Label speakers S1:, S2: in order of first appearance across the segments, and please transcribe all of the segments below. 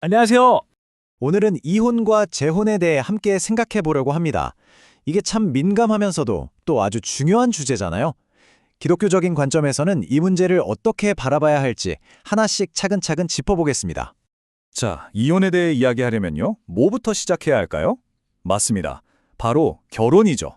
S1: 안녕하세요.
S2: 오늘은 이혼과 재혼에 대해 함께 생각해 보려고 합니다. 이게 참 민감하면서도 또 아주 중요한 주제잖아요. 기독교적인 관점에서는 이 문제를 어떻게 바라봐야 할지 하나씩 차근차근 짚어보겠습니다.
S1: 자, 이혼에 대해 이야기하려면요. 뭐부터 시작해야 할까요? 맞습니다. 바로 결혼이죠.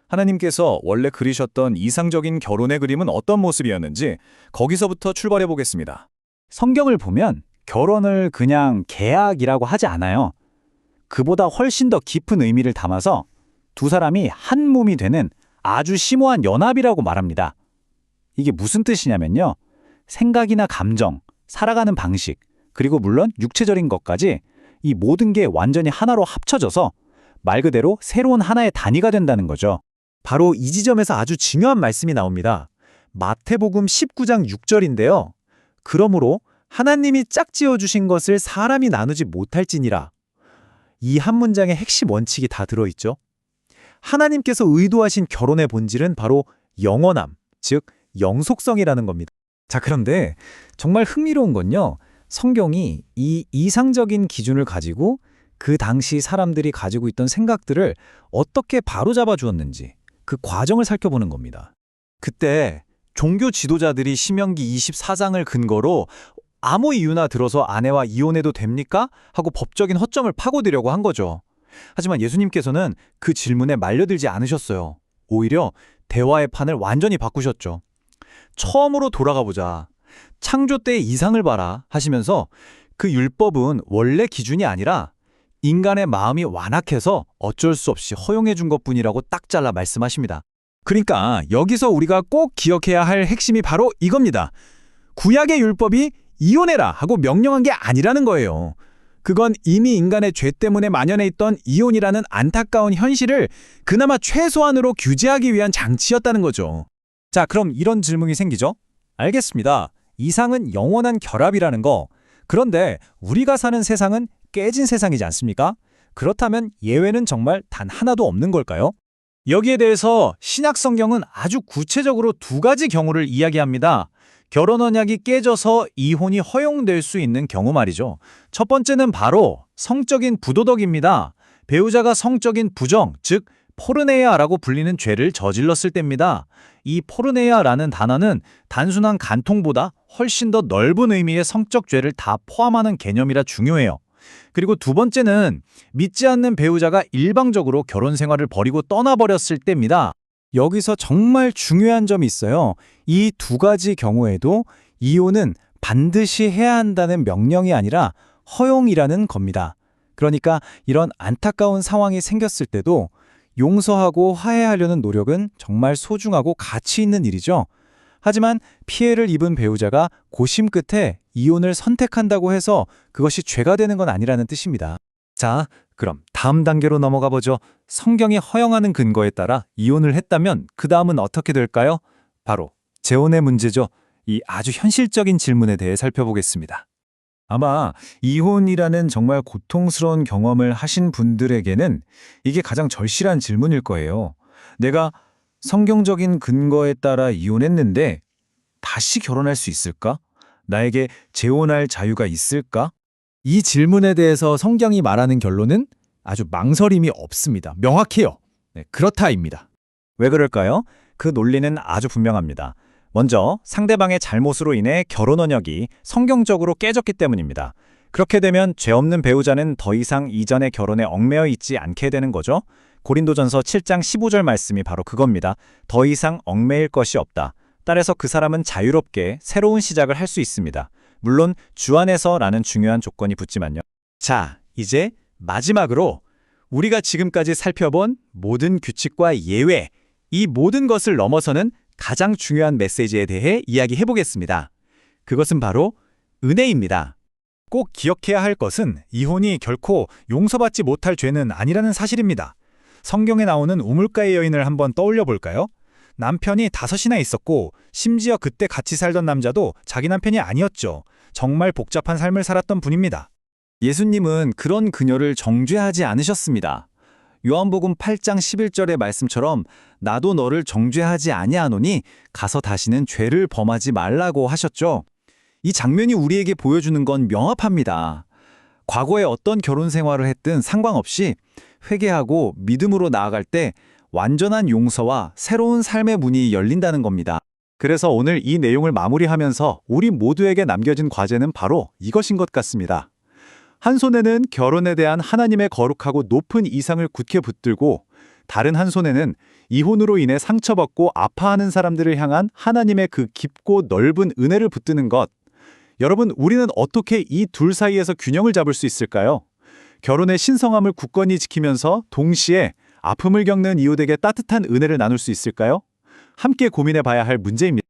S1: 하나님께서 원래 그리셨던 이상적인 결혼의 그림은 어떤 모습이었는지 거기서부터 출발해 보겠습니다.
S3: 성경을 보면 결혼을 그냥 계약이라고 하지 않아요. 그보다 훨씬 더 깊은 의미를 담아서 두 사람이 한 몸이 되는 아주 심오한 연합이라고 말합니다. 이게 무슨 뜻이냐면요. 생각이나 감정, 살아가는 방식, 그리고 물론 육체적인 것까지 이 모든 게 완전히 하나로 합쳐져서 말 그대로 새로운 하나의 단위가 된다는 거죠.
S2: 바로 이 지점에서 아주 중요한 말씀이 나옵니다. 마태복음 19장 6절인데요. 그러므로 하나님이 짝지어 주신 것을 사람이 나누지 못할지니라. 이 한 문장의 핵심 원칙이 다 들어있죠. 하나님께서 의도하신 결혼의 본질은 바로 영원함, 즉 영속성이라는 겁니다.
S3: 자, 그런데 정말 흥미로운 건요. 성경이 이 이상적인 기준을 가지고 그 당시 사람들이 가지고 있던 생각들을 어떻게 바로잡아 주었는지 그 과정을 살펴보는 겁니다.
S2: 그때 종교 지도자들이 신명기 24장을 근거로 아무 이유나 들어서 아내와 이혼해도 됩니까? 하고 법적인 허점을 파고들려고 한 거죠. 하지만 예수님께서는 그 질문에 말려들지 않으셨어요. 오히려 대화의 판을 완전히 바꾸셨죠. 처음으로 돌아가 보자. 창조 때의 이상을 봐라 하시면서 그 율법은 원래 기준이 아니라 인간의 마음이 완악해서 어쩔 수 없이 허용해 준 것뿐이라고 딱 잘라 말씀하십니다. 그러니까 여기서 우리가 꼭 기억해야 할 핵심이 바로 이겁니다. 구약의 율법이 이혼해라 하고 명령한 게 아니라는 거예요. 그건 이미 인간의 죄 때문에 만연해 있던 이혼이라는 안타까운 현실을 그나마 최소한으로 규제하기 위한 장치였다는 거죠.
S3: 자, 그럼 이런 질문이 생기죠? 알겠습니다. 이상은 영원한 결합이라는 거. 그런데 우리가 사는 세상은 깨진 세상이지 않습니까? 그렇다면 예외는 정말 단 하나도 없는 걸까요?
S2: 여기에 대해서 신약 성경은 아주 구체적으로 두 가지 경우를 이야기합니다. 결혼 언약이 깨져서 이혼이 허용될 수 있는 경우 말이죠. 첫 번째는 바로 성적인 부도덕입니다. 배우자가 성적인 부정, 즉 포르네아라고 불리는 죄를 저질렀을 때입니다. 이 포르네아라는 단어는 단순한 간통보다 훨씬 더 넓은 의미의 성적 죄를 다 포함하는 개념이라 중요해요. 그리고 두 번째는 믿지 않는 배우자가 일방적으로 결혼 생활을 버리고 떠나버렸을 때입니다.
S3: 여기서 정말 중요한 점이 있어요. 이 두 가지 경우에도 이혼은 반드시 해야 한다는 명령이 아니라 허용이라는 겁니다. 그러니까 이런 안타까운 상황이 생겼을 때도 용서하고 화해하려는 노력은 정말 소중하고 가치 있는 일이죠. 하지만 피해를 입은 배우자가 고심 끝에 이혼을 선택한다고 해서 그것이 죄가 되는 건 아니라는 뜻입니다.
S2: 자, 그럼 다음 단계로 넘어가 보죠. 성경이 허용하는 근거에 따라 이혼을 했다면 그 다음은 어떻게 될까요? 바로 재혼의 문제죠. 이 아주 현실적인 질문에 대해 살펴보겠습니다. 아마 이혼이라는 정말 고통스러운 경험을 하신 분들에게는 이게 가장 절실한 질문일 거예요. 내가 성경적인 근거에 따라 이혼했는데 다시 결혼할 수 있을까? 나에게 재혼할 자유가 있을까? 이 질문에 대해서 성경이 말하는 결론은 아주 망설임이 없습니다. 명확해요. 네, 그렇다입니다.
S3: 왜 그럴까요? 그 논리는 아주 분명합니다. 먼저 상대방의 잘못으로 인해 결혼 언약이 성경적으로 깨졌기 때문입니다. 그렇게 되면 죄 없는 배우자는 더 이상 이전의 결혼에 얽매여 있지 않게 되는 거죠. 고린도전서 7장 15절 말씀이 바로 그겁니다. 더 이상 얽매일 것이 없다. 따라서 그 사람은 자유롭게 새로운 시작을 할 수 있습니다. 물론 주 안에서라는 중요한 조건이 붙지만요.
S2: 자, 이제 마지막으로 우리가 지금까지 살펴본 모든 규칙과 예외, 이 모든 것을 넘어서는 가장 중요한 메시지에 대해 이야기해 보겠습니다. 그것은 바로 은혜입니다. 꼭 기억해야 할 것은 이혼이 결코 용서받지 못할 죄는 아니라는 사실입니다. 성경에 나오는 우물가의 여인을 한번 떠올려 볼까요? 남편이 5이나 있었고 심지어 그때 같이 살던 남자도 자기 남편이 아니었죠. 정말 복잡한 삶을 살았던 분입니다. 예수님은 그런 그녀를 정죄하지 않으셨습니다. 요한복음 8장 11절의 말씀처럼 나도 너를 정죄하지 아니하노니 가서 다시는 죄를 범하지 말라고 하셨죠. 이 장면이 우리에게 보여주는 건 명확합니다. 과거에 어떤 결혼 생활을 했든 상관없이 회개하고 믿음으로 나아갈 때 완전한 용서와 새로운 삶의 문이 열린다는 겁니다. 그래서 오늘 이 내용을 마무리하면서 우리 모두에게 남겨진 과제는 바로 이것인 것 같습니다. 한 손에는 결혼에 대한 하나님의 거룩하고 높은 이상을 굳게 붙들고 다른 한 손에는 이혼으로 인해 상처받고 아파하는 사람들을 향한 하나님의 그 깊고 넓은 은혜를 붙드는 것. 여러분, 우리는 어떻게 이 둘 사이에서 균형을 잡을 수 있을까요? 결혼의 신성함을 굳건히 지키면서 동시에 아픔을 겪는 이웃에게 따뜻한 은혜를 나눌 수 있을까요? 함께 고민해 봐야 할 문제입니다.